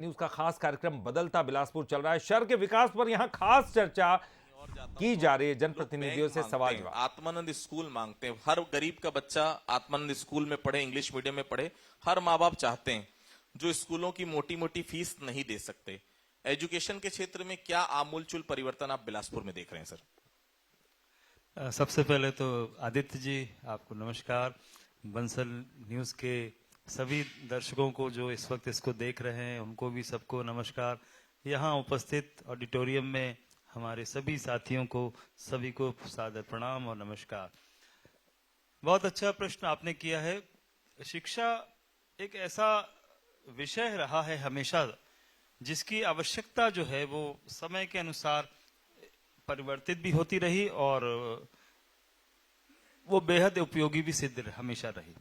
News का खास कार्यक्रम बदलता बिलासपुर चल रहा है। शहर के विकास पर यहां खास चर्चा की जा रही है। जनप्रतिनिधियों से सवाल जवाब। आत्मानंद स्कूल मांगते हैं, हर गरीब का बच्चा आत्मानंद स्कूल में पढ़े, इंग्लिश मीडियम में पढ़े। हर माँ बाप चाहते हैं, जो स्कूलों की मोटी मोटी फीस नहीं दे सकते। एजुकेशन के क्षेत्र में क्या आमूलचूल परिवर्तन आप बिलासपुर में देख रहे हैं सर? सबसे पहले तो आदित्य जी आपको नमस्कार। बंसल न्यूज के सभी दर्शकों को जो इस वक्त इसको देख रहे हैं उनको भी सबको नमस्कार। यहाँ उपस्थित ऑडिटोरियम में हमारे सभी साथियों को सभी को सादर प्रणाम और नमस्कार। बहुत अच्छा प्रश्न आपने किया है। शिक्षा एक ऐसा विषय रहा है हमेशा जिसकी आवश्यकता जो है वो समय के अनुसार परिवर्तित भी होती रही और वो बेहद उपयोगी भी सिद्ध हमेशा रही।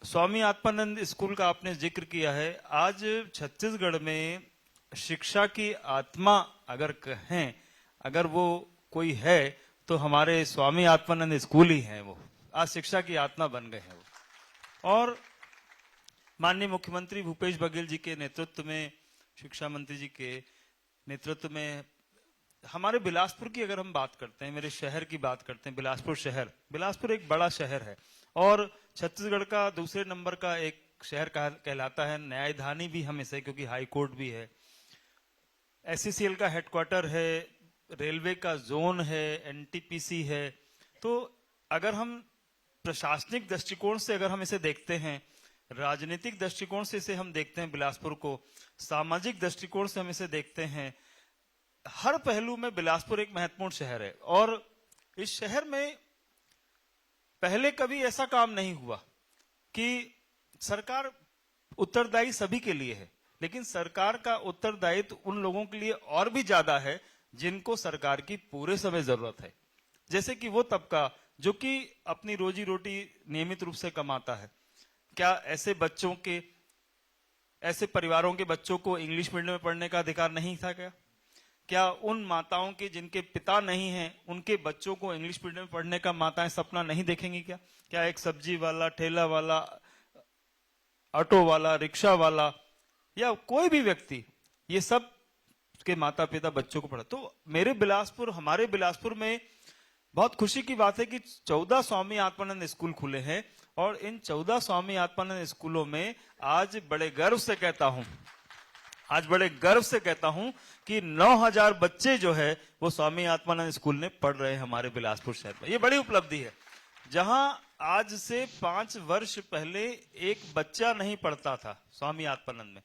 स्वामी आत्मानंद स्कूल का आपने जिक्र किया है। आज छत्तीसगढ़ में शिक्षा की आत्मा अगर कहें, अगर वो कोई है तो हमारे स्वामी आत्मानंद स्कूल ही है। वो आज शिक्षा की आत्मा बन गए हैं वो। और माननीय मुख्यमंत्री भूपेश बघेल जी के नेतृत्व में, शिक्षा मंत्री जी के नेतृत्व में हमारे बिलासपुर की अगर हम बात करते हैं, मेरे शहर की बात करते हैं, बिलासपुर शहर, बिलासपुर एक बड़ा शहर है और छत्तीसगढ़ का दूसरे नंबर का एक शहर कहलाता है। न्यायधानी भी हम इसे, क्योंकि हाई कोर्ट भी है, एससीसीएल का हेडक्वार्टर है, रेलवे का जोन है, एनटीपीसी है। तो अगर हम प्रशासनिक दृष्टिकोण से अगर हम इसे देखते हैं, राजनीतिक दृष्टिकोण से इसे हम देखते हैं बिलासपुर को, सामाजिक दृष्टिकोण से हम इसे देखते हैं, हर पहलू में बिलासपुर एक महत्वपूर्ण शहर है। और इस शहर में पहले कभी ऐसा काम नहीं हुआ कि सरकार उत्तरदायी सभी के लिए है, लेकिन सरकार का उत्तरदायित्व उन लोगों के लिए और भी ज्यादा है जिनको सरकार की पूरे समय जरूरत है। जैसे कि वो तबका जो कि अपनी रोजी रोटी नियमित रूप से कमाता है। क्या ऐसे बच्चों के, ऐसे परिवारों के बच्चों को इंग्लिश मीडियम में पढ़ने का अधिकार नहीं था क्या? क्या उन माताओं के जिनके पिता नहीं हैं उनके बच्चों को इंग्लिश मीडियम में पढ़ने का माताएं सपना नहीं देखेंगी क्या? क्या एक सब्जी वाला, ठेला वाला, ऑटो वाला, रिक्शा वाला या कोई भी व्यक्ति, ये सब के माता पिता बच्चों को पढ़ा? तो मेरे बिलासपुर, हमारे बिलासपुर में बहुत खुशी की बात है कि 14 स्वामी आत्मानंद स्कूल खुले हैं और इन 14 स्वामी आत्मानंद स्कूलों में आज बड़े गर्व से कहता हूं कि 9000 बच्चे जो है वो स्वामी आत्मानंद स्कूल में पढ़ रहे हैं हमारे बिलासपुर शहर में। ये बड़ी उपलब्धि है। जहां आज से 5 वर्ष पहले एक बच्चा नहीं पढ़ता था स्वामी आत्मानंद में,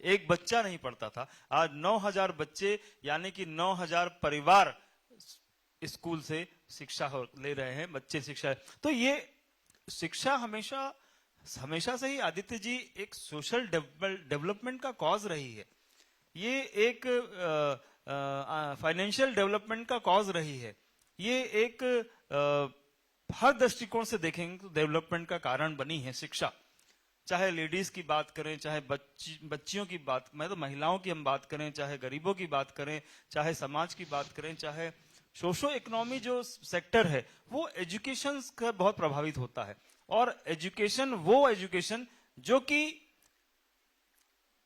एक बच्चा नहीं पढ़ता था, आज 9000 बच्चे यानी कि 9000 परिवार स्कूल से शिक्षा ले रहे हैं, बच्चे शिक्षा। तो ये शिक्षा हमेशा से ही आदित्य जी एक सोशल डेवलपमेंट का कॉज रही है। ये एक फाइनेंशियल डेवलपमेंट का कॉज रही है। ये एक हर दृष्टिकोण से देखेंगे तो डेवलपमेंट का कारण बनी है शिक्षा। चाहे लेडीज की बात करें, चाहे बच्चियों की बात, मैं तो महिलाओं की हम बात करें, चाहे गरीबों की बात करें, चाहे समाज की बात करें, चाहे सोशो इकोनॉमी जो सेक्टर है वो एजुकेशन का बहुत प्रभावित होता है। और एजुकेशन वो एजुकेशन जो कि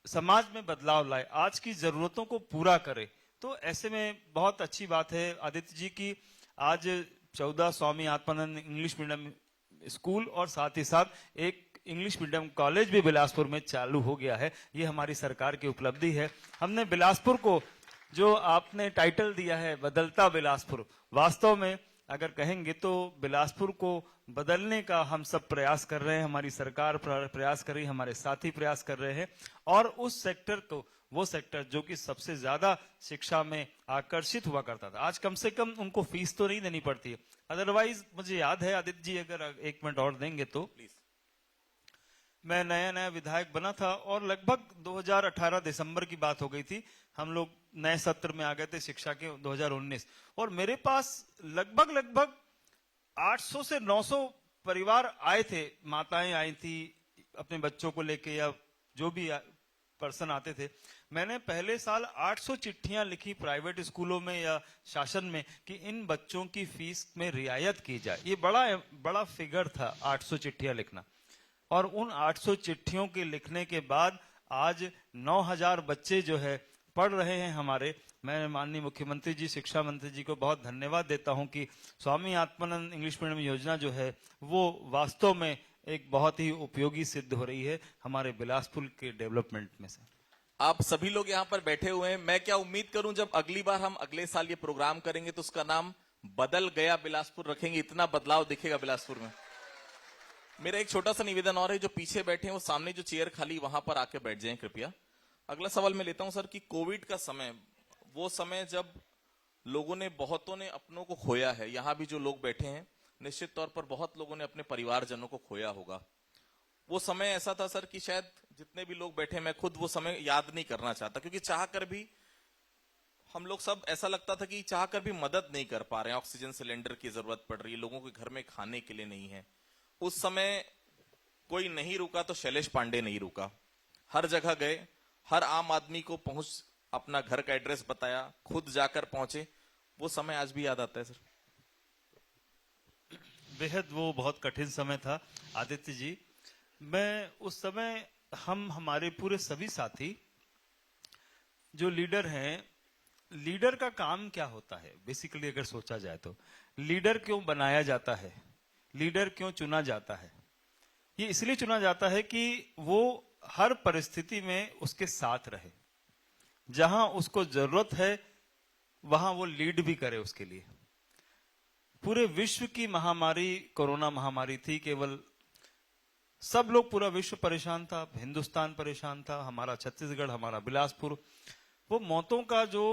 समाज में बदलाव लाए, आज की जरूरतों को पूरा करे। तो ऐसे में बहुत अच्छी बात है आदित्य जी की आज 14 Swami Atmanand English medium school और साथ ही साथ एक इंग्लिश मीडियम कॉलेज भी बिलासपुर में चालू हो गया है। ये हमारी सरकार की उपलब्धि है। हमने बिलासपुर को जो आपने टाइटल दिया है बदलता बिलासपुर, वास्तव में अगर कहेंगे तो बिलासपुर को बदलने का हम सब प्रयास कर रहे हैं, हमारी सरकार प्रयास कर रही है, हमारे साथी प्रयास कर रहे हैं। और उस सेक्टर को, वो सेक्टर जो कि सबसे ज्यादा शिक्षा में आकर्षित हुआ करता था, आज कम से कम उनको फीस तो नहीं देनी पड़ती है। अदरवाइज मुझे याद है आदित्य जी, अगर 1 मिनट और देंगे तो प्लीज। मैं नया विधायक बना था और लगभग 2018 दिसंबर की बात हो गई थी। हम लोग नए सत्र में आ गए थे शिक्षा के 2019, और मेरे पास लगभग 800 से 900 परिवार आए थे, माताएं आई थी अपने बच्चों को लेके या जो भी पर्सन आते थे। मैंने पहले साल 800 चिट्ठियां लिखी प्राइवेट स्कूलों में या शासन में कि इन बच्चों की फीस में रियायत की जाए। ये बड़ा फिगर था 800 चिट्ठियां लिखना। और उन 800 चिट्ठियों के लिखने के बाद आज 9,000 बच्चे जो है पढ़ रहे हैं हमारे। मैं माननीय मुख्यमंत्री जी, शिक्षा मंत्री जी को बहुत धन्यवाद देता हूं कि स्वामी आत्मानंद इंग्लिश मीडियम योजना जो है वो वास्तव में एक बहुत ही उपयोगी सिद्ध हो रही है हमारे बिलासपुर के डेवलपमेंट में से। आप सभी लोग यहाँ पर बैठे हुए हैं, मैं क्या उम्मीद करूं जब अगली बार हम अगले साल ये प्रोग्राम करेंगे तो उसका नाम बदल गया बिलासपुर रखेंगे, इतना बदलाव दिखेगा बिलासपुर में। मेरा एक छोटा सा निवेदन और है, जो पीछे बैठे हैं वो सामने जो चेयर खाली वहां पर आके बैठ जाएं कृपया। अगला सवाल मैं लेता हूं सर कि कोविड का समय, वो समय जब लोगों ने, बहुतों ने अपनों को खोया है, यहां भी जो लोग बैठे हैं निश्चित तौर पर बहुत लोगों ने अपने परिवारजनों को खोया होगा। वो समय ऐसा था सर कि शायद जितने भी लोग बैठे, मैं खुद वो समय याद नहीं करना चाहता, क्योंकि चाह कर भी हम लोग सब, ऐसा लगता था कि चाह कर भी मदद नहीं कर पा रहे हैं। ऑक्सीजन सिलेंडर की जरूरत पड़ रही है, लोगों के घर में खाने के लिए नहीं है। उस समय कोई नहीं रुका तो शैलेश पांडे नहीं रुका, हर जगह गए, हर आम आदमी को पहुंच, अपना घर का एड्रेस बताया, खुद जाकर पहुंचे। वो समय आज भी याद आता है सर। बेहद वो बहुत कठिन समय था आदित्य जी। मैं उस समय, हम हमारे पूरे सभी साथी जो लीडर हैं, लीडर का काम क्या होता है बेसिकली अगर सोचा जाए तो, लीडर क्यों बनाया जाता है, लीडर क्यों चुना जाता है? ये इसलिए चुना जाता है कि वो हर परिस्थिति में उसके साथ रहे, जहां उसको जरूरत है वहां वो लीड भी करे उसके लिए। पूरे विश्व की महामारी कोरोना महामारी थी, केवल सब लोग, पूरा विश्व परेशान था, हिंदुस्तान परेशान था, हमारा छत्तीसगढ़, हमारा बिलासपुर, वो मौतों का जो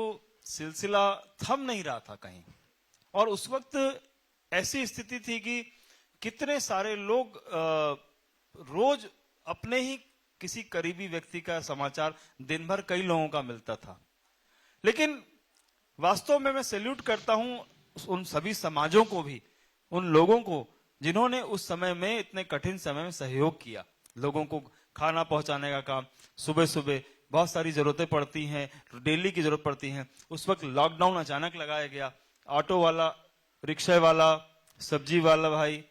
सिलसिला थम नहीं रहा था कहीं। और उस वक्त ऐसी स्थिति थी कि कितने सारे लोग रोज अपने ही किसी करीबी व्यक्ति का समाचार दिन भर कई लोगों का मिलता था। लेकिन वास्तव में मैं सैल्यूट करता हूं उन सभी समाजों को भी, उन लोगों को जिन्होंने उस समय में, इतने कठिन समय में सहयोग किया। लोगों को खाना पहुंचाने का काम, सुबह सुबह बहुत सारी जरूरतें पड़ती हैं, डेली की जरूरत पड़ती है। उस वक्त लॉकडाउन अचानक लगाया गया, ऑटो वाला, रिक्शा वाला, सब्जी वाला भाई,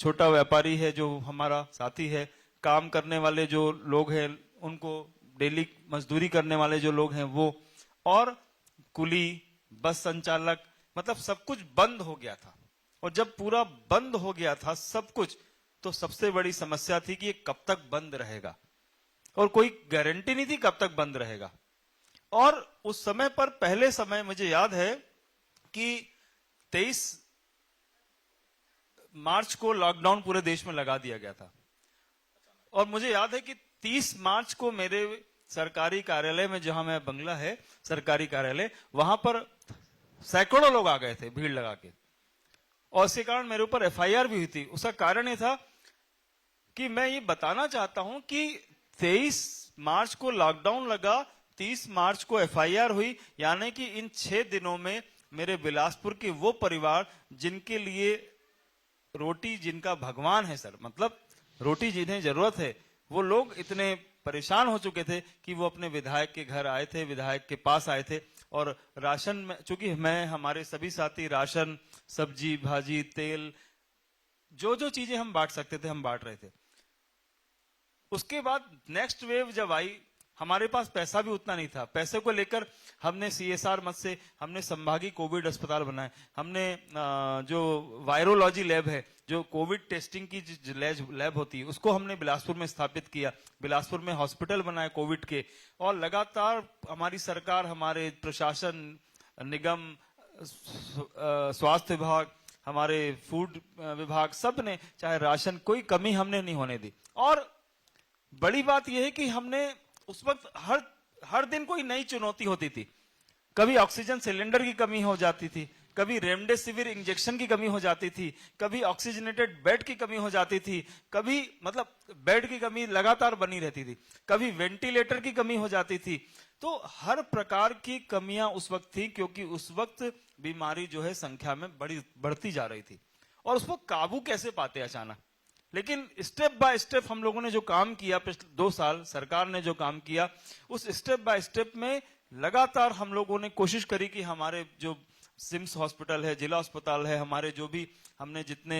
छोटा व्यापारी है जो हमारा साथी है, काम करने वाले जो लोग हैं उनको, डेली मजदूरी करने वाले जो लोग हैं वो, और कुली, बस संचालक, मतलब सब कुछ बंद हो गया था। और जब पूरा बंद हो गया था सब कुछ, तो सबसे बड़ी समस्या थी कि ये कब तक बंद रहेगा, और कोई गारंटी नहीं थी कब तक बंद रहेगा। और उस समय पर, पहले समय मुझे याद है कि 23 मार्च को लॉकडाउन पूरे देश में लगा दिया गया था। और मुझे याद है कि 30 मार्च को मेरे सरकारी कार्यालय में, जहां मैं बंगला है सरकारी कार्यालय, वहां पर सैकड़ों लोग आ गए थे भीड़ लगा के, और इसके कारण मेरे ऊपर एफआईआर भी हुई थी। उसका कारण ये था कि मैं ये बताना चाहता हूं कि 23 मार्च को लॉकडाउन लगा, 30 मार्च को एफआईआर हुई, यानी कि इन 6 दिनों में मेरे बिलासपुर के वो परिवार जिनके लिए रोटी, जिनका भगवान है सर, मतलब रोटी जिन्हें जरूरत है, वो लोग इतने परेशान हो चुके थे कि वो अपने विधायक के घर आए थे, विधायक के पास आए थे, और राशन में, चूंकि मैं, हमारे सभी साथी राशन, सब्जी भाजी, तेल, जो जो चीजें हम बांट सकते थे हम बांट रहे थे। उसके बाद नेक्स्ट वेव जब आई, हमारे पास पैसा भी उतना नहीं था। पैसे को लेकर हमने सीएसआर मद से हमने संभागीय कोविड अस्पताल बनाए, हमने जो वायरोलॉजी लैब है, जो कोविड टेस्टिंग की लैब होती है, उसको हमने बिलासपुर में स्थापित किया। बिलासपुर में हॉस्पिटल बनाए कोविड के, और लगातार हमारी सरकार, हमारे प्रशासन, निगम, स्वास्थ्य विभाग, हमारे फूड विभाग, सब ने, चाहे राशन, कोई कमी हमने नहीं होने दी। और बड़ी बात यह है कि हमने उस वक्त हर दिन कोई नई चुनौती होती थी। कभी ऑक्सीजन सिलेंडर की कमी हो जाती थी, कभी रेमडेसिविर इंजेक्शन की कमी हो जाती थी, कभी ऑक्सीजनेटेड बेड की कमी हो जाती थी, कभी, मतलब बेड की कमी लगातार बनी रहती थी, कभी वेंटिलेटर की कमी हो जाती थी। तो हर प्रकार की कमियां उस वक्त थी, क्योंकि उस वक्त बीमारी जो है संख्या में बढ़ती जा रही थी। और उस पर काबू कैसे पाते अचानक? लेकिन स्टेप बाय स्टेप हम लोगों ने जो काम किया, पिछले 2 साल सरकार ने जो काम किया, उस स्टेप बाय स्टेप में लगातार हम लोगों ने कोशिश करी कि हमारे जो सिम्स हॉस्पिटल है, जिला अस्पताल है, हमारे जो भी हमने जितने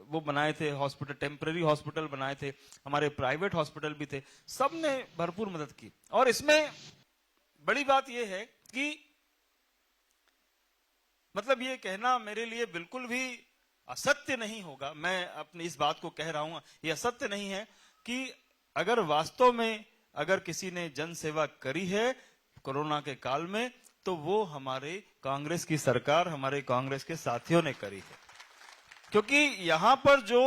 वो बनाए थे हॉस्पिटल, टेम्पररी हॉस्पिटल बनाए थे, हमारे प्राइवेट हॉस्पिटल भी थे, सब ने भरपूर मदद की। और इसमें बड़ी बात यह है कि मतलब ये कहना मेरे लिए बिल्कुल भी असत्य नहीं होगा, मैं अपनी इस बात को कह रहा हूं, ये असत्य नहीं है कि अगर वास्तव में अगर किसी ने जन सेवा करी है कोरोना के काल में, तो वो हमारे कांग्रेस की सरकार, हमारे कांग्रेस के साथियों ने करी है। क्योंकि यहां पर जो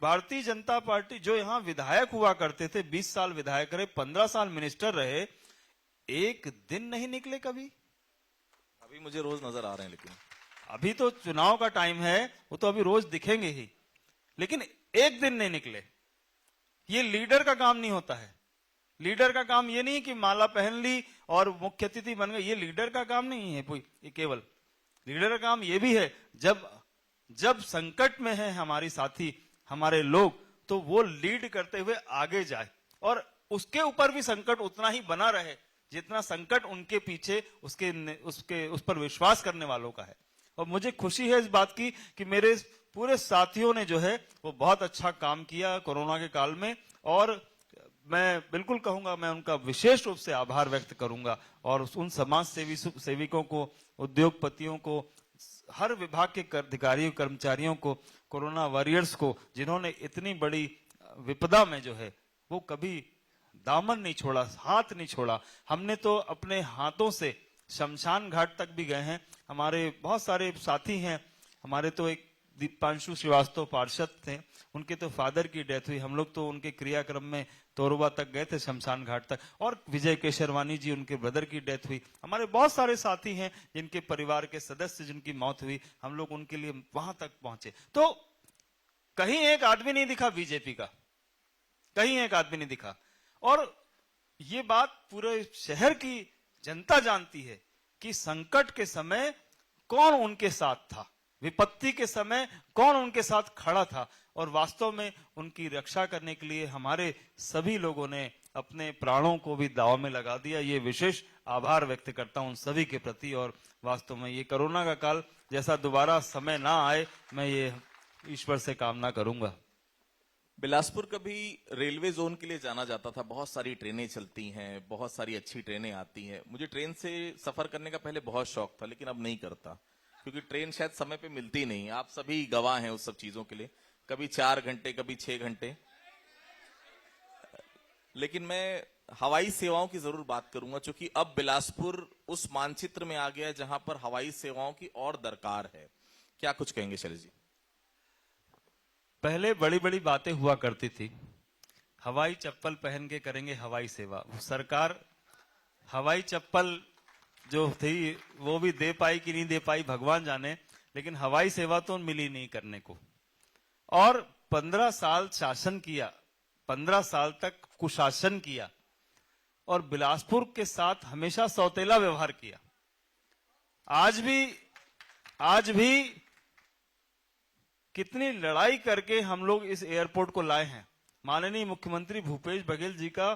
भारतीय जनता पार्टी, जो यहां विधायक हुआ करते थे, 20 साल विधायक रहे, 15 साल मिनिस्टर रहे, एक दिन नहीं निकले कभी। अभी मुझे रोज नजर आ रहे हैं, लेकिन अभी तो चुनाव का टाइम है, वो तो अभी रोज दिखेंगे ही, लेकिन एक दिन नहीं निकले। ये लीडर का काम नहीं होता है। लीडर का काम ये नहीं कि माला पहन ली और मुख्य अतिथि बन गए, ये लीडर का काम नहीं है कोई, ये केवल लीडर का काम ये भी है जब संकट में है हमारी साथी, हमारे लोग, तो वो लीड करते हुए आगे जाए और उसके ऊपर भी संकट उतना ही बना रहे जितना संकट उनके पीछे उस पर विश्वास करने वालों का है। और मुझे खुशी है इस बात की कि मेरे पूरे साथियों ने जो है वो बहुत अच्छा काम किया कोरोना के काल में, और मैं बिल्कुल कहूंगा, मैं उनका विशेष रूप से आभार व्यक्त करूंगा। और उन समाज सेविकों को, उद्योगपतियों को, हर विभाग के अधिकारियों कर्मचारियों को, कोरोना वॉरियर्स को, जिन्होंने इतनी बड़ी विपदा में जो है वो कभी दामन नहीं छोड़ा, हाथ नहीं छोड़ा। हमने तो अपने हाथों से शमशान घाट तक भी गए हैं। हमारे बहुत सारे साथी हैं, हमारे तो एक दीपांशु श्रीवास्तव पार्षद थे, उनके तो फादर की डेथ हुई, हम लोग तो उनके क्रियाक्रम में तोरबा तक गए थे, शमशान घाट तक। और विजय केशरवानी जी, उनके ब्रदर की डेथ हुई। हमारे बहुत सारे साथी हैं जिनके परिवार के सदस्य जिनकी मौत हुई, हम लोग उनके लिए वहां तक पहुंचे। तो कहीं एक आदमी नहीं दिखा बीजेपी का, कहीं एक आदमी नहीं दिखा। और ये बात पूरे शहर की जनता जानती है कि संकट के समय कौन उनके साथ था, विपत्ति के समय कौन उनके साथ खड़ा था। और वास्तव में उनकी रक्षा करने के लिए हमारे सभी लोगों ने अपने प्राणों को भी दांव में लगा दिया। ये विशेष आभार व्यक्त करता हूं उन सभी के प्रति। और वास्तव में ये कोरोना का काल जैसा दोबारा समय ना आए, मैं ये ईश्वर से कामना करूंगा। बिलासपुर कभी रेलवे जोन के लिए जाना जाता था, बहुत सारी ट्रेनें चलती हैं, बहुत सारी अच्छी ट्रेनें आती हैं। मुझे ट्रेन से सफर करने का पहले बहुत शौक था, लेकिन अब नहीं करता, क्योंकि ट्रेन शायद समय पे मिलती नहीं। आप सभी गवाह हैं उस सब चीजों के लिए, कभी 4 घंटे, कभी 6 घंटे। लेकिन मैं हवाई सेवाओं की जरूर बात करूंगा, क्योंकि अब बिलासपुर उस मानचित्र में आ गया है जहां पर हवाई सेवाओं की और दरकार है। क्या कुछ कहेंगे शैलेश जी? पहले बड़ी बड़ी बातें हुआ करती थी, हवाई चप्पल पहन के करेंगे हवाई सेवा। सरकार हवाई चप्पल जो थी वो भी दे पाई कि नहीं दे पाई भगवान जाने, लेकिन हवाई सेवा तो मिली नहीं करने को। और 15 साल शासन किया, 15 साल तक कुशासन किया, और बिलासपुर के साथ हमेशा सौतेला व्यवहार किया। आज भी कितनी लड़ाई करके हम लोग इस एयरपोर्ट को लाए हैं। माननीय मुख्यमंत्री भूपेश बघेल जी का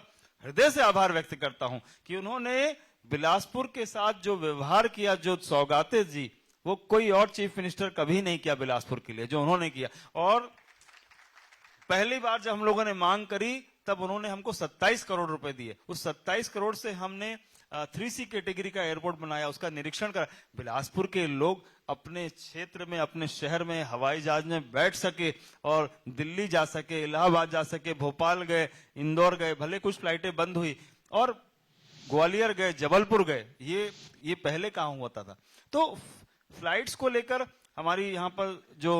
हृदय से आभार व्यक्त करता हूं कि उन्होंने बिलासपुर के साथ जो व्यवहार किया, जो सौगातें दी, वो कोई और चीफ मिनिस्टर कभी नहीं किया बिलासपुर के लिए, जो उन्होंने किया। और पहली बार जब हम लोगों ने मांग करी तब उन्होंने हमको 27 करोड़ रुपए दिए। उस 27 करोड़ से हमने 3C कैटेगरी का एयरपोर्ट बनाया, उसका निरीक्षण करा। बिलासपुर के लोग अपने क्षेत्र में, अपने शहर में हवाई जहाज में बैठ सके और दिल्ली जा सके, इलाहाबाद जा सके, भोपाल गए, इंदौर गए, भले कुछ फ्लाइटें बंद हुई, और ग्वालियर गए, जबलपुर गए। ये पहले कहां हुआ था। तो फ्लाइट्स को लेकर हमारी यहाँ पर जो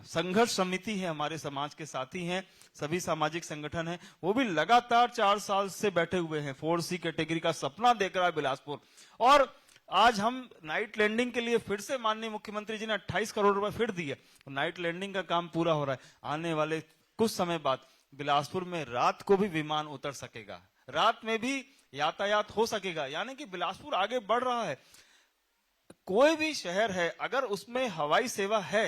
संघर्ष समिति है, हमारे समाज के साथी हैं, सभी सामाजिक संगठन हैं, वो भी लगातार 4 साल से बैठे हुए हैं। 4C कैटेगरी का सपना देख रहा है बिलासपुर। और आज हम नाइट लैंडिंग के लिए फिर से माननीय मुख्यमंत्री जी ने 28 करोड़ रुपए फिर दिए। नाइट लैंडिंग का काम पूरा हो रहा है। आने वाले कुछ समय बाद बिलासपुर में रात को भी विमान उतर सकेगा, रात में भी यातायात हो सकेगा। यानी कि बिलासपुर आगे बढ़ रहा है। कोई भी शहर है अगर उसमें हवाई सेवा है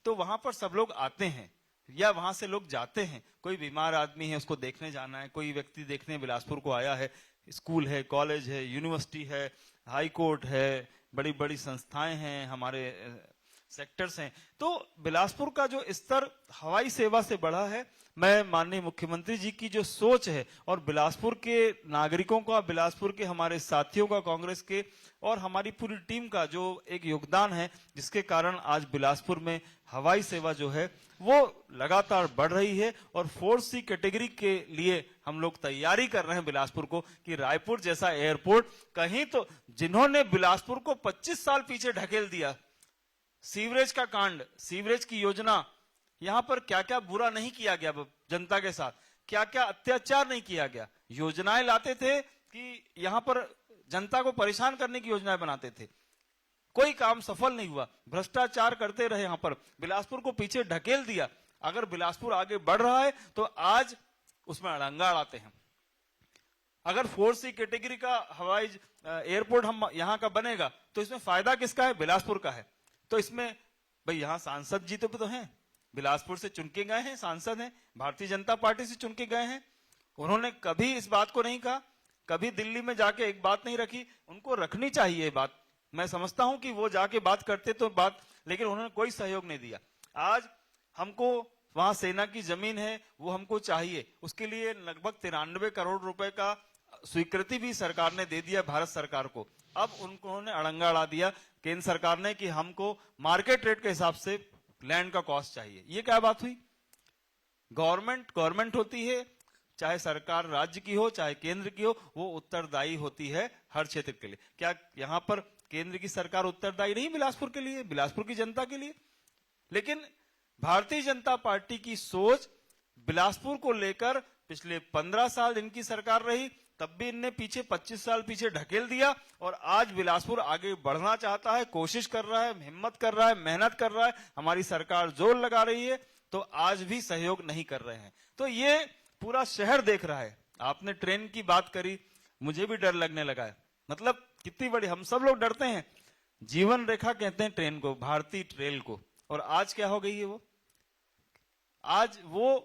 तो वहां पर सब लोग आते हैं या वहां से लोग जाते हैं। कोई बीमार आदमी है, उसको देखने जाना है, कोई व्यक्ति देखने बिलासपुर को आया है, स्कूल है, कॉलेज है, यूनिवर्सिटी है, हाई कोर्ट है, बड़ी बड़ी संस्थाएं हैं, हमारे सेक्टर्स हैं। तो बिलासपुर का जो स्तर हवाई सेवा से बढ़ा है, मैं माननीय मुख्यमंत्री जी की जो सोच है और बिलासपुर के नागरिकों का, बिलासपुर के हमारे साथियों का, कांग्रेस के और हमारी पूरी टीम का जो एक योगदान है, जिसके कारण आज बिलासपुर में हवाई सेवा जो है वो लगातार बढ़ रही है। और 4C कैटेगरी के लिए हम लोग तैयारी कर रहे हैं बिलासपुर को कि रायपुर जैसा एयरपोर्ट कहीं तो, जिन्होंने बिलासपुर को 25 साल पीछे ढकेल दिया, सीवरेज का कांड, सीवरेज की योजना, यहां पर क्या क्या बुरा नहीं किया गया जनता के साथ, क्या क्या अत्याचार नहीं किया गया। योजनाएं लाते थे कि यहां पर जनता को परेशान करने की योजनाएं बनाते थे, कोई काम सफल नहीं हुआ, भ्रष्टाचार करते रहे, यहां पर बिलासपुर को पीछे ढकेल दिया। अगर बिलासपुर आगे बढ़ रहा है तो आज उसमें अड़ंगा अड़ाते हैं। अगर 4C कैटेगरी का हवाई एयरपोर्ट हम यहां का बनेगा तो इसमें फायदा किसका है? बिलासपुर का है। तो इसमें भाई यहां सांसद जी तो हैं, बिलासपुर से चुन के गए हैं, सांसद हैं, भारतीय जनता पार्टी से चुन के गए हैं। उन्होंने कभी इस बात को नहीं कहा, कभी दिल्ली में जाके एक बात नहीं रखी। उनको रखनी चाहिए बात, मैं समझता हूं कि वो जाके बात करते तो बात, लेकिन उन्होंने कोई सहयोग नहीं दिया। आज हमको वहां सेना की जमीन है, वो हमको चाहिए, उसके लिए लगभग 93 करोड़ रुपए का स्वीकृति भी सरकार ने दे दिया भारत सरकार को। अब उन्होंने अड़ंगा अड़ा दिया केंद्र सरकार ने कि हमको मार्केट रेट के हिसाब से लैंड का कॉस्ट चाहिए। ये क्या बात हुई? गवर्नमेंट होती है, चाहे सरकार राज्य की हो चाहे केंद्र की हो, वो उत्तरदायी होती है हर क्षेत्र के लिए। क्या यहां पर केंद्र की सरकार उत्तरदायी नहीं बिलासपुर के लिए, बिलासपुर की जनता के लिए? लेकिन भारतीय जनता पार्टी की सोच बिलासपुर को लेकर पिछले 15 साल इनकी सरकार रही, तब भी इनने पीछे 25 साल पीछे ढकेल दिया। और आज बिलासपुर आगे बढ़ना चाहता है, कोशिश कर रहा है, हिम्मत कर रहा है, मेहनत कर रहा है, हमारी सरकार जोर लगा रही है, तो आज भी सहयोग नहीं कर रहे हैं। तो ये पूरा शहर देख रहा है। आपने ट्रेन की बात करी, मुझे भी डर लगने लगा है। मतलब कितनी बड़ी, हम सब लोग डरते हैं, जीवन रेखा कहते हैं ट्रेन को, भारतीय रेल को, और आज क्या हो गई है वो? आज वो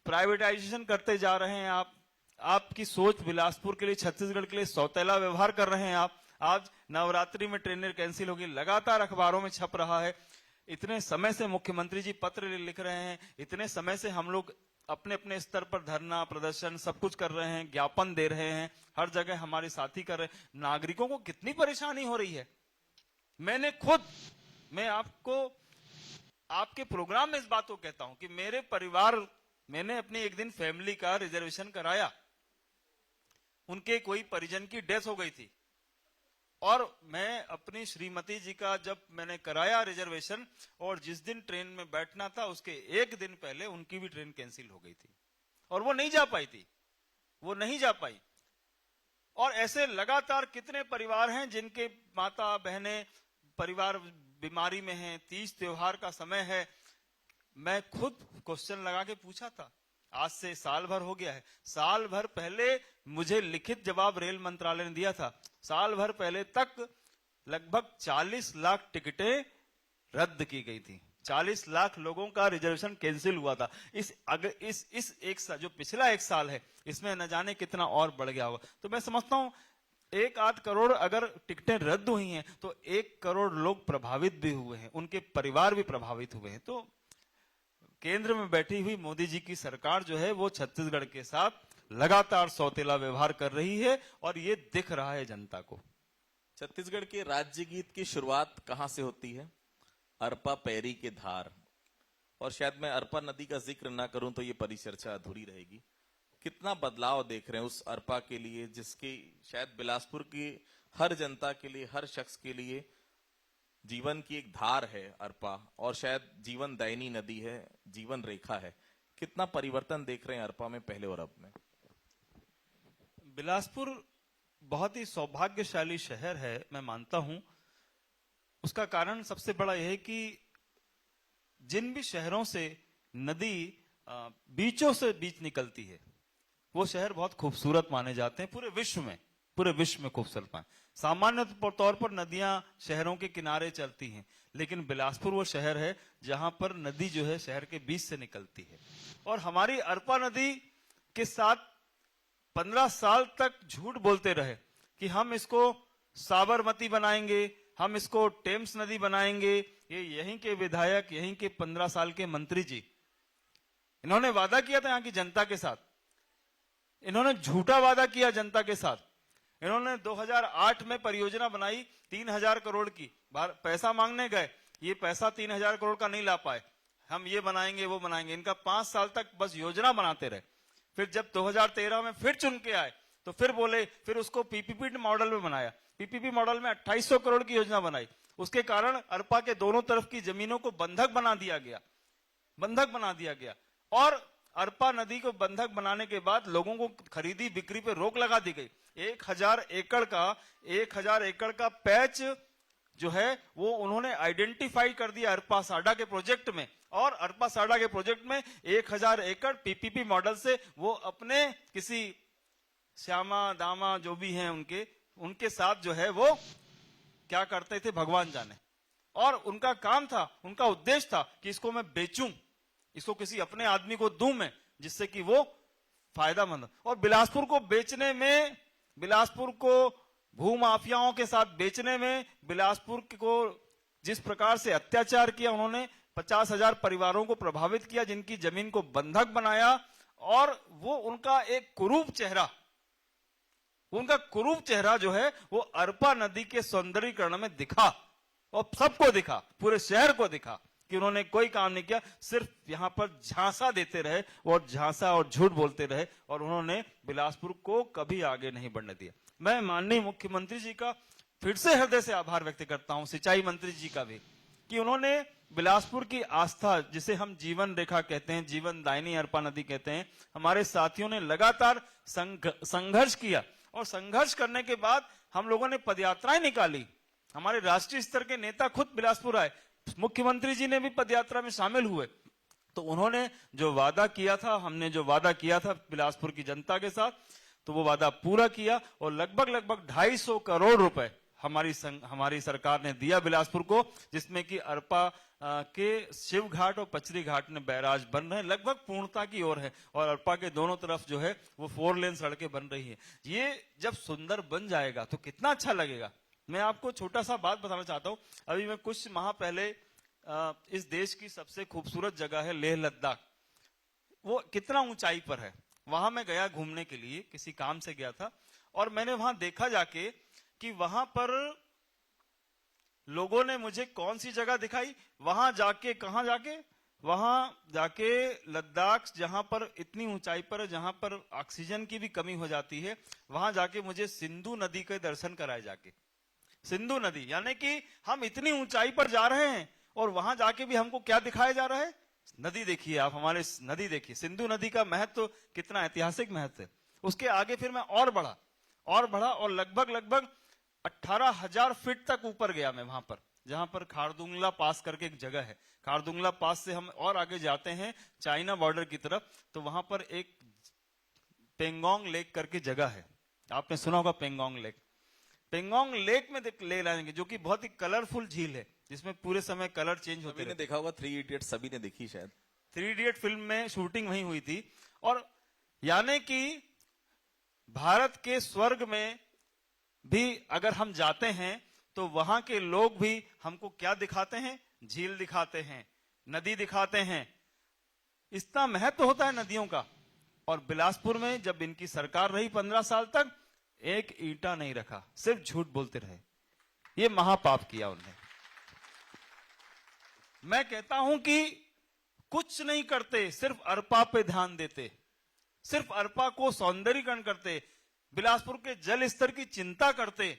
प्राइवेटाइजेशन करते जा रहे हैं आप। आपकी सोच बिलासपुर के लिए, छत्तीसगढ़ के लिए सौतेला व्यवहार कर रहे हैं आप। आज नवरात्रि में ट्रेनें कैंसिल होगी, लगातार अखबारों में छप रहा है। इतने समय से मुख्यमंत्री जी पत्र लिख रहे हैं, इतने समय से हम लोग अपने अपने स्तर पर धरना प्रदर्शन सब कुछ कर रहे हैं, ज्ञापन दे रहे हैं, हर जगह हमारे साथी कर रहे हैं। नागरिकों को कितनी परेशानी हो रही है। मैं आपको आपके प्रोग्राम में इस बात को कहता हूं कि मेरे परिवार, मैंने अपनी एक दिन फैमिली का रिजर्वेशन कराया, उनके कोई परिजन की डेथ हो गई थी, और मैं अपनी श्रीमती जी का जब मैंने कराया रिजर्वेशन, और जिस दिन ट्रेन में बैठना था उसके एक दिन पहले उनकी भी ट्रेन कैंसिल हो गई थी और वो नहीं जा पाई थी, वो नहीं जा पाई। और ऐसे लगातार कितने परिवार हैं जिनके माता बहनें परिवार बीमारी में हैं, तीज त्योहार का समय है। मैं खुद क्वेश्चन लगा के पूछा था, आज से साल भर हो गया है, साल भर पहले मुझे लिखित जवाब रेल मंत्रालय ने दिया था। साल भर पहले तक लगभग 40 लाख टिकटें रद्द की गई थी, 40 लाख लोगों का रिजर्वेशन कैंसिल हुआ था। इस एक साल, जो पिछला एक साल है, इसमें न जाने कितना और बढ़ गया होगा। तो मैं समझता हूं 1-8 करोड़ अगर टिकटें रद्द हुई हैं तो 1 करोड़ लोग प्रभावित भी हुए हैं, उनके परिवार भी प्रभावित हुए हैं। तो केंद्र में बैठी हुई मोदी जी की सरकार जो है वो छत्तीसगढ़ के साथ लगातार सौतेला व्यवहार कर रही है और ये दिख रहा है जनता को। छत्तीसगढ़ के राज्य गीत की शुरुआत कहां से होती है? अरपा पैरी के धार। और शायद मैं अरपा नदी का जिक्र ना करूं तो ये परिचर्चा अधूरी रहेगी। कितना बदलाव देख रहे हैं उस अरपा के लिए, जिसकी शायद बिलासपुर की हर जनता के लिए, हर शख्स के लिए जीवन की एक धार है अरपा, और शायद जीवन दायिनी नदी है, जीवन रेखा है। कितना परिवर्तन देख रहे हैं अरपा में पहले और अब में? बिलासपुर बहुत ही सौभाग्यशाली शहर है, मैं मानता हूं। उसका कारण सबसे बड़ा यह है कि जिन भी शहरों से नदी बीचों से बीच निकलती है, वो शहर बहुत खूबसूरत माने जाते हैं पूरे विश्व में खूबसूरत माने। सामान्य तौर पर नदियां शहरों के किनारे चलती हैं, लेकिन बिलासपुर वो शहर है जहां पर नदी जो है शहर के बीच से निकलती है। और हमारी अरपा नदी के साथ 15 साल तक झूठ बोलते रहे कि हम इसको साबरमती बनाएंगे, हम इसको टेम्स नदी बनाएंगे। ये यहीं के विधायक, यहीं के 15 साल के मंत्री जी, इन्होंने वादा किया था यहां की जनता के साथ, इन्होंने झूठा वादा किया जनता के साथ। इन्होंने 2008 में परियोजना बनाई 3000 करोड़ की, पैसा मांगने गए, ये पैसा 3000 करोड़ का नहीं ला पाए, हम ये बनाएंगे वो बनाएंगे, इनका 5 साल तक बस योजना बनाते रहे। फिर जब 2013 में फिर चुन के आए तो फिर बोले, फिर उसको पीपीपी मॉडल में बनाया, पीपीपी मॉडल में 2800 करोड़ की योजना बनाई। उसके कारण अरपा के दोनों तरफ की जमीनों को बंधक बना दिया गया, बंधक बना दिया गया। और अरपा नदी को बंधक बनाने के बाद लोगों को खरीदी बिक्री पे रोक लगा दी गई। 1000 एकड़ का पैच जो है वो उन्होंने आइडेंटिफाई कर दिया अरपा साडा के प्रोजेक्ट में, और अरपा साडा के प्रोजेक्ट में 1000 एकड़ पीपीपी मॉडल से वो अपने किसी श्यामा दामा जो भी हैं उनके साथ जो है वो क्या करते थे भगवान जाने। और उनका काम था, उनका उद्देश्य था कि इसको मैं बेचूं, इसको किसी अपने आदमी को दूं मैं, जिससे कि वो फायदामंद। और बिलासपुर को बेचने में, बिलासपुर को भूमाफियाओं के साथ बेचने में, बिलासपुर को जिस प्रकार से अत्याचार किया उन्होंने, 50,000 परिवारों को प्रभावित किया, जिनकी जमीन को बंधक बनाया, और वो उनका एक कुरूप चेहरा, उनका कुरूप चेहरा जो है वो अरपा नदी के सौंदर्यीकरण में दिखा, और सबको दिखा, पूरे शहर को दिखा कि उन्होंने कोई काम नहीं किया, सिर्फ यहां पर झांसा देते रहे और झांसा और झूठ बोलते रहे, और उन्होंने बिलासपुर को कभी आगे नहीं बढ़ने दिया। मैं माननीय मुख्यमंत्री जी का फिर से हृदय से आभार व्यक्त करता हूं, सिंचाई मंत्री जी का भी, कि उन्होंने बिलासपुर की आस्था, जिसे हम जीवन रेखा कहते हैं, जीवन दायिनी अरपा नदी कहते हैं, हमारे साथियों ने लगातार संघर्ष किया, और संघर्ष करने के बाद हम लोगों ने पदयात्राएं निकाली। हमारे राष्ट्रीय स्तर के नेता खुद बिलासपुर आए, मुख्यमंत्री जी ने भी पदयात्रा में शामिल हुए। तो उन्होंने जो वादा किया था, हमने जो वादा किया था बिलासपुर की जनता के साथ, तो वो वादा पूरा किया, और लगभग 250 करोड़ रुपए हमारी सरकार ने दिया बिलासपुर को, जिसमें कि अरपा के शिव घाट और पचरी घाट में बैराज बन रहे हैं, लगभग पूर्णता की ओर है, और अरपा के दोनों तरफ जो है वो 4 लेन सड़कें बन रही है। ये जब सुंदर बन जाएगा तो कितना अच्छा लगेगा। मैं आपको छोटा सा बात बताना चाहता हूं। अभी मैं कुछ माह पहले इस देश की सबसे खूबसूरत जगह है लेह लद्दाख, वो कितना ऊंचाई पर है, वहां मैं गया घूमने के लिए, किसी काम से गया था, और मैंने वहां देखा जाके कि वहां पर लोगों ने मुझे कौन सी जगह दिखाई, वहां जाके, कहां जाके, वहां जाके लद्दाख, जहां पर इतनी ऊंचाई पर है, जहां पर ऑक्सीजन की भी कमी हो जाती है, वहां जाके मुझे सिंधु नदी के दर्शन कराए जाके। सिंधु नदी, यानी कि हम इतनी ऊंचाई पर जा रहे हैं और वहां जाके भी हमको क्या दिखाया जा रहा है, नदी देखिए आप, हमारे नदी देखिए, सिंधु नदी का महत्व कितना ऐतिहासिक महत्व है। उसके आगे फिर मैं और बढ़ा और लगभग 18,000 फीट तक ऊपर गया मैं, वहां पर जहां पर खारदुंगला पास करके एक जगह है, खारदुंगला पास से हम और आगे जाते हैं चाइना बॉर्डर की तरफ, तो वहां पर एक पेंगोंग लेक करके जगह है, आपने सुना होगा पेंगोंग लेक। पेंगोंग लेक में ले लाएंगे, जो कि बहुत ही कलरफुल झील है, जिसमें पूरे समय कलर चेंज होते हैं। देखा होगा 3 इडियट, सभी ने देखी शायद, 3 इडियट फिल्म में शूटिंग वहीं हुई थी। और यानी कि भारत के स्वर्ग में भी अगर हम जाते हैं तो वहां के लोग भी हमको क्या दिखाते हैं, झील दिखाते हैं, नदी दिखाते हैं। इतना महत्व होता है नदियों का। और बिलासपुर में जब इनकी सरकार रही 15 साल तक, एक ईंटा नहीं रखा, सिर्फ झूठ बोलते रहे। ये महापाप किया उन्होंने। मैं कहता हूं कि कुछ नहीं करते, सिर्फ अरपा पे ध्यान देते, सिर्फ अरपा को सौंदर्यीकरण करते, बिलासपुर के जल स्तर की चिंता करते।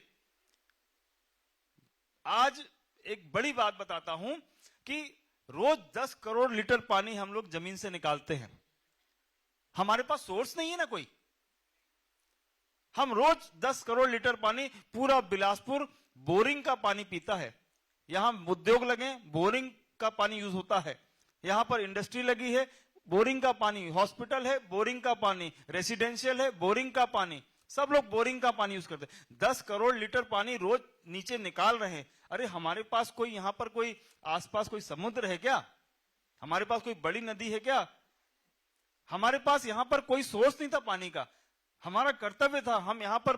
आज एक बड़ी बात बताता हूं कि रोज 10 करोड़ लीटर पानी हम लोग जमीन से निकालते हैं। हमारे पास सोर्स नहीं है ना कोई, हम रोज 10 करोड़ लीटर पानी, पूरा बिलासपुर बोरिंग का पानी पीता है। यहां उद्योग लगे, बोरिंग का पानी यूज होता है, यहां पर इंडस्ट्री लगी है, बोरिंग का पानी, हॉस्पिटल है, बोरिंग का पानी, रेसिडेंशियल है, बोरिंग का पानी, सब लोग बोरिंग का पानी यूज करते हैं। 10 करोड़ लीटर पानी रोज नीचे निकाल रहे हैं। अरे हमारे पास कोई, यहां पर कोई आसपास कोई समुद्र है क्या, हमारे पास कोई बड़ी नदी है क्या, हमारे पास यहां पर कोई सोर्स नहीं था पानी का। हमारा कर्तव्य था, हम यहां पर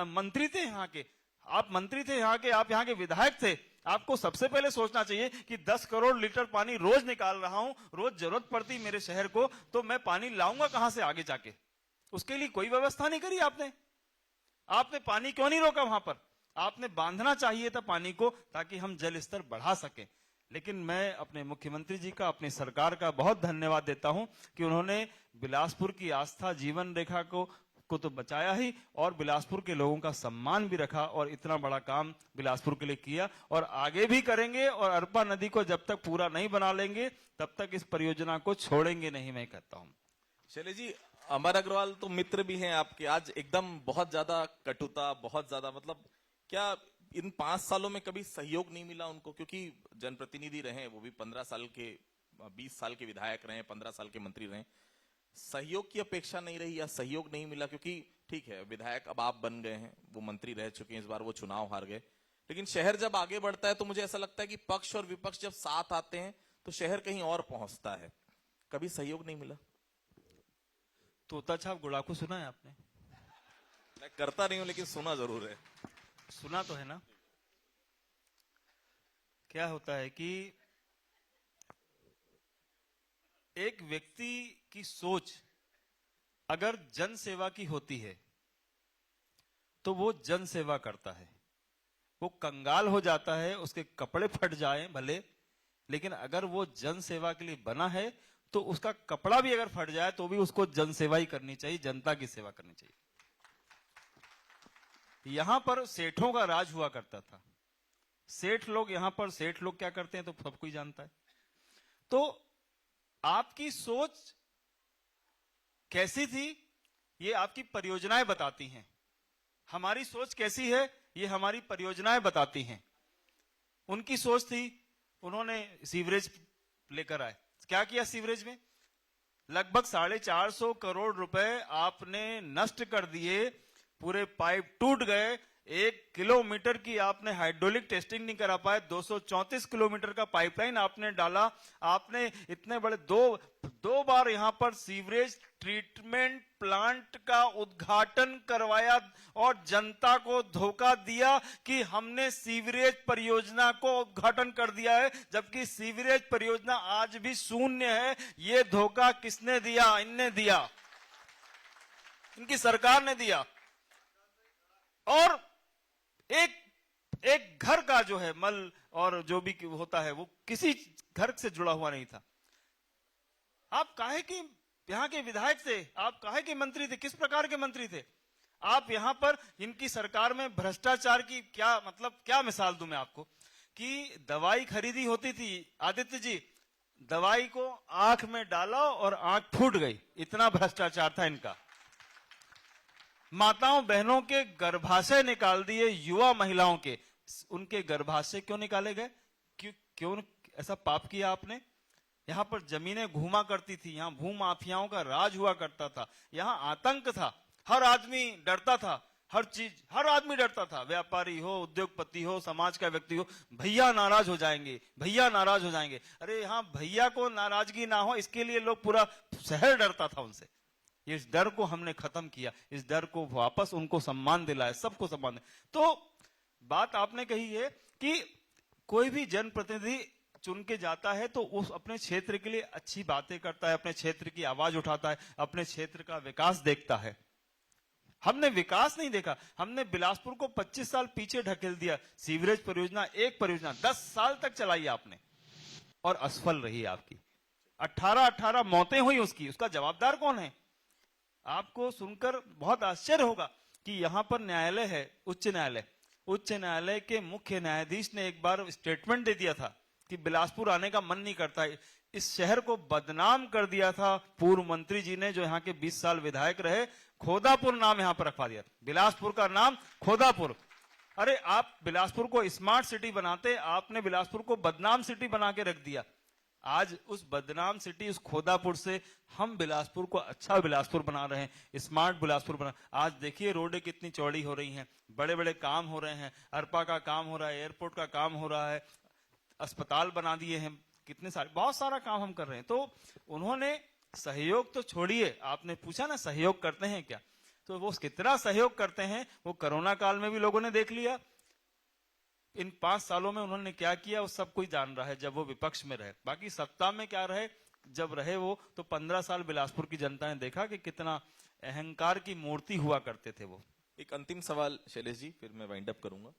मंत्री थे यहाँ के, आप मंत्री थे यहाँ के, आप यहाँ के विधायक थे, आपको सबसे पहले सोचना चाहिए कि 10 करोड़ लीटर पानी रोज निकाल रहा हूं, रोज जरूरत पड़ती मेरे शहर को, तो मैं पानी लाऊंगा कहां से आगे जाके? उसके लिए कोई व्यवस्था नहीं करी आपने। आपने पानी क्यों नहीं रोका वहां पर? आपने बांधना चाहिए था पानी को, ताकि हम जल स्तर बढ़ा सकें। लेकिन मैं अपने मुख्यमंत्री जी का, अपनी सरकार का बहुत धन्यवाद देता हूं कि उन्होंने बिलासपुर की आस्था जीवन रेखा को तो बचाया ही, और बिलासपुर के लोगों का सम्मान भी रखा, और इतना बड़ा काम बिलासपुर के लिए किया, और आगे भी करेंगे। और अरपा नदी को जब तक पूरा नहीं बना लेंगे तब तक इस परियोजना को छोड़ेंगे नहीं, मैं कहता हूं। शैलेश जी, अमर अग्रवाल तो मित्र भी हैं आपके, आज एकदम बहुत ज्यादा कटुता, बहुत ज्यादा, मतलब क्या इन 5 सालों में कभी सहयोग नहीं मिला उनको? क्योंकि जनप्रतिनिधि रहे, वो भी 15 साल के, 20 साल के विधायक रहे, 15 साल के मंत्री रहे, सहयोग की अपेक्षा नहीं रही या सहयोग नहीं मिला? क्योंकि ठीक है, विधायक अब आप बन गए हैं, वो मंत्री रह चुके हैं, इस बार वो चुनाव हार गए, लेकिन शहर जब आगे बढ़ता है तो मुझे ऐसा लगता है कि पक्ष और विपक्ष जब साथ आते हैं तो शहर कहीं और पहुंचता है। कभी सहयोग नहीं मिला? तोता छाप गुड़ाखू सुना है आपने? मैं करता नहीं हूं, लेकिन सुना जरूर है। सुना तो है ना? क्या होता है कि एक व्यक्ति की सोच अगर जन सेवा की होती है तो वो जन सेवा करता है। वो कंगाल हो जाता है, उसके कपड़े फट जाएं भले, लेकिन अगर वो जन सेवा के लिए बना है तो उसका कपड़ा भी अगर फट जाए तो भी उसको जन सेवा ही करनी चाहिए, जनता की सेवा करनी चाहिए। यहां पर सेठों का राज हुआ करता था। सेठ लोग, यहां पर सेठ लोग क्या करते हैं तो सब कोई जानता है। तो आपकी सोच कैसी थी ये आपकी परियोजनाएं बताती हैं। हमारी सोच कैसी है ये हमारी परियोजनाएं बताती हैं। उनकी सोच थी, उन्होंने सीवरेज लेकर आए। क्या किया सीवरेज में? लगभग 450 करोड़ रुपए आपने नष्ट कर दिए, पूरे पाइप टूट गए। 1 किलोमीटर की आपने हाइड्रोलिक टेस्टिंग नहीं करा पाए, 234 किलोमीटर का पाइपलाइन आपने डाला। आपने इतने बड़े दो बार यहां पर सीवरेज ट्रीटमेंट प्लांट का उद्घाटन करवाया और जनता को धोखा दिया कि हमने सीवरेज परियोजना को उद्घाटन कर दिया है, जबकि सीवरेज परियोजना आज भी शून्य है। ये धोखा किसने दिया? इनने दिया, इनकी सरकार ने दिया। और एक घर का जो है मल और जो भी होता है वो किसी घर से जुड़ा हुआ नहीं था। आप काहे कि यहां के विधायक थे, आप काहे के मंत्री थे, किस प्रकार के मंत्री थे आप? यहां पर इनकी सरकार में भ्रष्टाचार की क्या मतलब, क्या मिसाल दूं मैं आपको कि दवाई खरीदी होती थी, आदित्य जी, दवाई को आंख में डाला और आंख फूट गई, इतना भ्रष्टाचार था इनका। माताओं बहनों के गर्भाशय निकाल दिए, युवा महिलाओं के। उनके गर्भाशय क्यों निकाले गए? क्यों ऐसा पाप किया आपने? यहां पर जमीनें घूमा करती थी, यहां भूमाफियाओं का राज हुआ करता था, यहां आतंक था, हर आदमी डरता था, हर चीज, हर आदमी डरता था। व्यापारी हो, उद्योगपति हो, समाज का व्यक्ति हो, भैया नाराज हो जाएंगे, भैया नाराज हो जाएंगे। अरे यहां भैया को नाराजगी ना हो इसके लिए लोग, पूरा शहर डरता था उनसे। इस डर को हमने खत्म किया, इस डर को वापस उनको सम्मान दिलाया, सबको सम्मान दिलाया। तो बात आपने कही है कि कोई भी जनप्रतिनिधि चुन के जाता है तो उस अपने क्षेत्र के लिए अच्छी बातें करता है, अपने क्षेत्र की आवाज उठाता है, अपने क्षेत्र का विकास देखता है। हमने विकास नहीं देखा, हमने बिलासपुर को 25 साल पीछे ढकेल दिया। सीवरेज परियोजना, एक परियोजना 10 साल तक चलाई आपने और असफल रही आपकी। 18 मौतें हुई उसका जवाबदार कौन है? आपको सुनकर बहुत आश्चर्य होगा कि यहां पर न्यायालय है, उच्च न्यायालय। उच्च न्यायालय के मुख्य न्यायाधीश ने एक बार स्टेटमेंट दे दिया था कि बिलासपुर आने का मन नहीं करता है। इस शहर को बदनाम कर दिया था पूर्व मंत्री जी ने, जो यहां के 20 साल विधायक रहे। खोदापुर नाम यहां पर रखवा दिया था, बिलासपुर का नाम खोदापुर। अरे आप बिलासपुर को स्मार्ट सिटी बनाते, आपने बिलासपुर को बदनाम सिटी बना के रख दिया। आज उस बदनाम सिटी, उस खोदापुर से हम बिलासपुर को अच्छा बिलासपुर बना रहे हैं, स्मार्ट बिलासपुर बना। आज देखिए रोडें कितनी चौड़ी हो रही हैं, बड़े बड़े काम हो रहे हैं, अरपा का काम हो रहा है, एयरपोर्ट का काम हो रहा है, अस्पताल बना दिए हैं, कितने सारे, बहुत सारा काम हम कर रहे हैं। तो उन्होंने सहयोग तो छोड़िए, आपने पूछा ना सहयोग करते हैं क्या, तो वो कितना सहयोग करते हैं वो कोरोना काल में भी लोगों ने देख लिया। इन 5 सालों में उन्होंने क्या किया वो सब कोई जान रहा है, जब वो विपक्ष में रहे। बाकी सत्ता में क्या रहे, जब रहे वो, तो 15 साल बिलासपुर की जनता ने देखा कि कितना अहंकार की मूर्ति हुआ करते थे वो। एक अंतिम सवाल शैलेश जी, फिर मैं वाइंड अप करूंगा।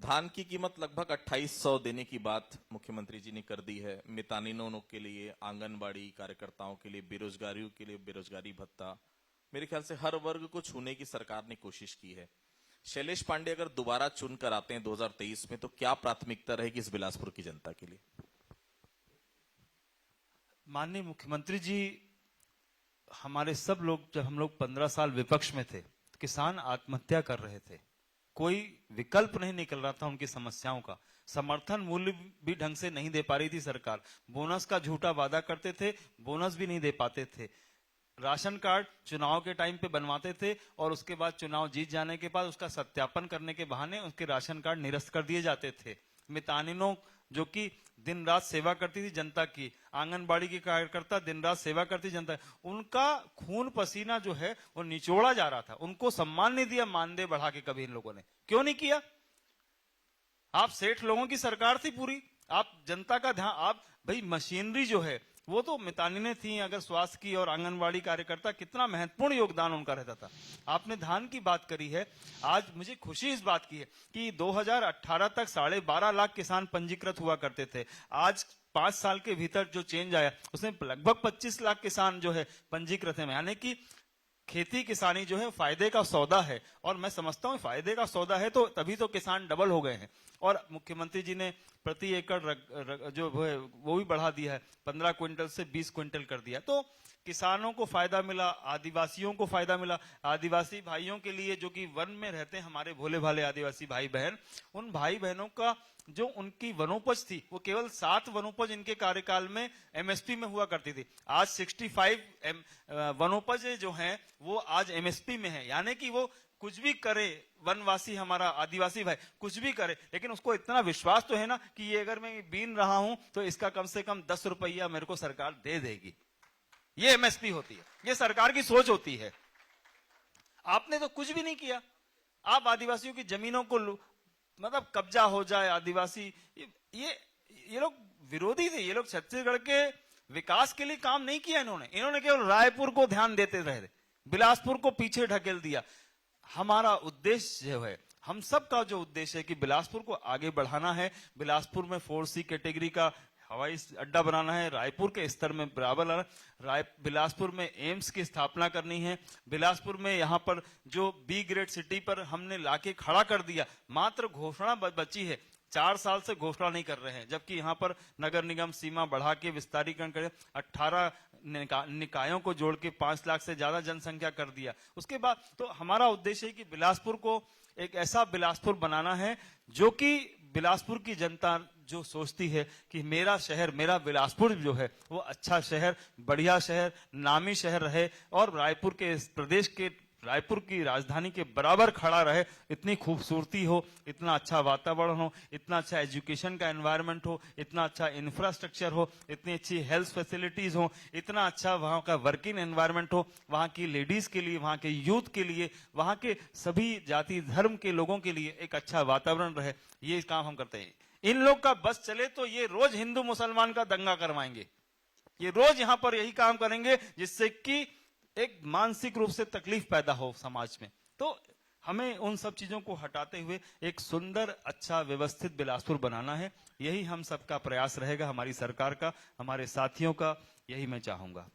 धान की कीमत लगभग 2800 देने की बात मुख्यमंत्री जी ने कर दी है। मितानिनों के लिए, आंगनबाड़ी कार्यकर्ताओं के लिए, बेरोजगारियों के लिए बेरोजगारी भत्ता, मेरे ख्याल से हर वर्ग को छूने की सरकार ने कोशिश की है। शैलेश पांडे अगर दोबारा चुनकर आते हैं 2023 में, तो क्या प्राथमिकता रहेगी इस बिलासपुर की जनता के लिए? माननीय मुख्यमंत्री जी, हमारे सब लोग, जब हम लोग 15 साल विपक्ष में थे, किसान आत्महत्या कर रहे थे, कोई विकल्प नहीं निकल रहा था उनकी समस्याओं का। समर्थन मूल्य भी ढंग से नहीं दे पा रही थी सरकार। बोनस का झूठा वादा करते थे, बोनस भी नहीं दे पाते थे। राशन कार्ड चुनाव के टाइम पे बनवाते थे और उसके बाद चुनाव जीत जाने के बाद उसका सत्यापन करने के बहाने उसके राशन कार्ड निरस्त कर दिए जाते थे। मितानिनों जो कि दिन रात सेवा करती थी जनता की, आंगनबाड़ी की कार्यकर्ता दिन रात सेवा करती जनता, उनका खून पसीना जो है वो निचोड़ा जा रहा था। उनको सम्मान नहीं दिया मानदेय बढ़ा के कभी इन लोगों ने। क्यों नहीं किया? आप सेठ लोगों की सरकार थी पूरी, आप जनता का ध्यान, आप भाई मशीनरी जो है वो तो मितानिनें थी। अगर स्वास्थ्य की और आंगनबाड़ी कार्यकर्ता, कितना महत्वपूर्ण योगदान उनका रहता था। आपने धान की बात करी है, आज मुझे खुशी इस बात की है कि 2018 तक 12.5 लाख किसान पंजीकृत हुआ करते थे। आज 5 साल के भीतर जो चेंज आया उसमें लगभग 25 लाख किसान जो है पंजीकृत है। यानी कि खेती किसानी जो है फायदे का सौदा है, और मैं समझता हूं फायदे का सौदा है तो तभी तो किसान डबल हो गए हैं। और मुख्यमंत्री जी ने प्रति एकड़ जो है वो भी बढ़ा दिया है, 15 क्विंटल से 20 क्विंटल कर दिया। तो किसानों को फायदा मिला, आदिवासियों को फायदा मिला। आदिवासी भाइयों के लिए जो कि वन में रहते हैं हमारे भोले भाले आदिवासी भाई बहन, उन भाई बहनों का जो उनकी वनोपज थी वो केवल 7 वनोपज इनके कार्यकाल में एमएसपी में हुआ करती थी। आज 65 वनोपज जो हैं वो आज एमएसपी में है। यानी कि वो कुछ भी करे, वनवासी हमारा आदिवासी भाई कुछ भी करे, लेकिन उसको इतना विश्वास तो है ना कि ये अगर मैं बीन रहा हूं तो इसका कम से कम 10 रुपया मेरे को सरकार दे देगी। ये एमएसपी होती है, ये सरकार की सोच होती है। आपने तो कुछ भी नहीं किया। आप आदिवासियों की जमीनों को मतलब कब्जा हो जाए आदिवासी, ये लोग विरोधी थे। ये लोग छत्तीसगढ़ के विकास के लिए काम नहीं किया इन्होंने केवल रायपुर को ध्यान देते रहे, बिलासपुर को पीछे ढकेल दिया। हमारा उद्देश्य जो है, हम सब का जो उद्देश्य है कि बिलासपुर को आगे बढ़ाना है। बिलासपुर में 4C कैटेगरी का हवाई अड्डा बनाना है, रायपुर के स्तर में बराबर लाना, बिलासपुर में एम्स की स्थापना करनी है। बिलासपुर में यहाँ पर जो बी ग्रेड सिटी पर हमने लाके खड़ा कर दिया, मात्र घोषणा बची है। 4 साल से घोषणा नहीं कर रहे हैं, जबकि यहाँ पर नगर निगम सीमा बढ़ा के विस्तारीकरण करे, 18 निकायों को जोड़ के 5 लाख से ज्यादा जनसंख्या कर दिया। उसके बाद तो हमारा उद्देश्य है कि बिलासपुर को एक ऐसा बिलासपुर बनाना है जो कि बिलासपुर की जनता जो सोचती है कि मेरा शहर, मेरा बिलासपुर जो है वो अच्छा शहर, बढ़िया शहर, नामी शहर रहे और रायपुर के प्रदेश के रायपुर की राजधानी के बराबर खड़ा रहे। इतनी खूबसूरती हो, इतना अच्छा वातावरण हो, इतना अच्छा एजुकेशन का एनवायरनमेंट हो, इतना अच्छा इंफ्रास्ट्रक्चर हो, इतनी अच्छी हेल्थ फैसिलिटीज हो, इतना अच्छा वहां का वर्किंग एनवायरनमेंट हो, वहां की लेडीज के लिए, वहां के यूथ के लिए, वहां के सभी जाति धर्म के लोगों के लिए एक अच्छा वातावरण रहे। ये काम हम करते हैं। इन लोग का बस चले तो ये रोज हिंदू मुसलमान का दंगा करवाएंगे, ये रोज यहां पर यही काम करेंगे जिससे कि एक मानसिक रूप से तकलीफ पैदा हो समाज में। तो हमें उन सब चीजों को हटाते हुए एक सुंदर, अच्छा, व्यवस्थित बिलासपुर बनाना है। यही हम सबका प्रयास रहेगा, हमारी सरकार का, हमारे साथियों का, यही मैं चाहूंगा।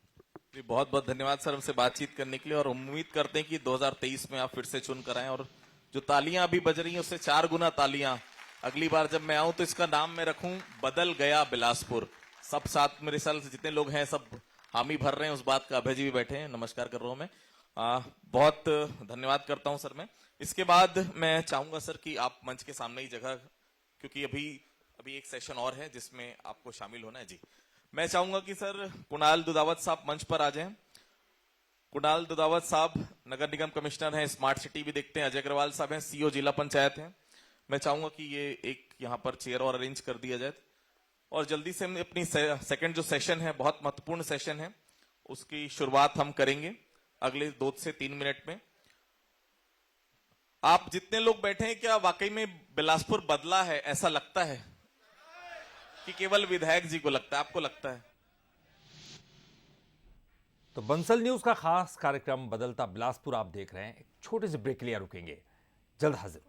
बहुत बहुत धन्यवाद सर हमसे बातचीत करने के लिए, और उम्मीद करते हैं कि 2023 में आप फिर से चुन कर आए, और जो तालियां अभी बज रही हैं उससे 4 गुना तालियां अगली बार जब मैं आऊं तो इसका नाम मैं रखूं बदल गया बिलासपुर। सब साथ मेरे साल से जितने लोग हैं सब हामी भर रहे हैं उस बात का। अभय जी भी बैठे हैं, नमस्कार कर रहा हूं मैं। बहुत धन्यवाद करता हूं सर मैं। इसके बाद मैं चाहूंगा सर कि आप मंच के सामने ही जगह, क्योंकि अभी एक सेशन और है जिसमें आपको शामिल होना है जी। मैं चाहूंगा कि सर कुणाल दुधावत साहब मंच पर आ जाएं। कुणाल दुधावत साहब नगर निगम कमिश्नर हैं, स्मार्ट सिटी भी देखते हैं। अजय अग्रवाल साहब हैं, सीओ जिला पंचायत हैं। मैं चाहूंगा कि ये एक यहाँ पर चेयर और अरेंज कर दिया जाए, और जल्दी से हम अपनी सेकंड जो सेशन है, बहुत महत्वपूर्ण सेशन है, उसकी शुरुआत हम करेंगे अगले 2 से 3 मिनट में। आप जितने लोग बैठे हैं, क्या वाकई में बिलासपुर बदला है? ऐसा लगता है कि केवल विधायक जी को लगता है? आपको लगता है? तो बंसल न्यूज का खास कार्यक्रम बदलता बिलासपुर आप देख रहे हैं। एक छोटे से ब्रेक के लिए रुकेंगे, जल्द हाजिर।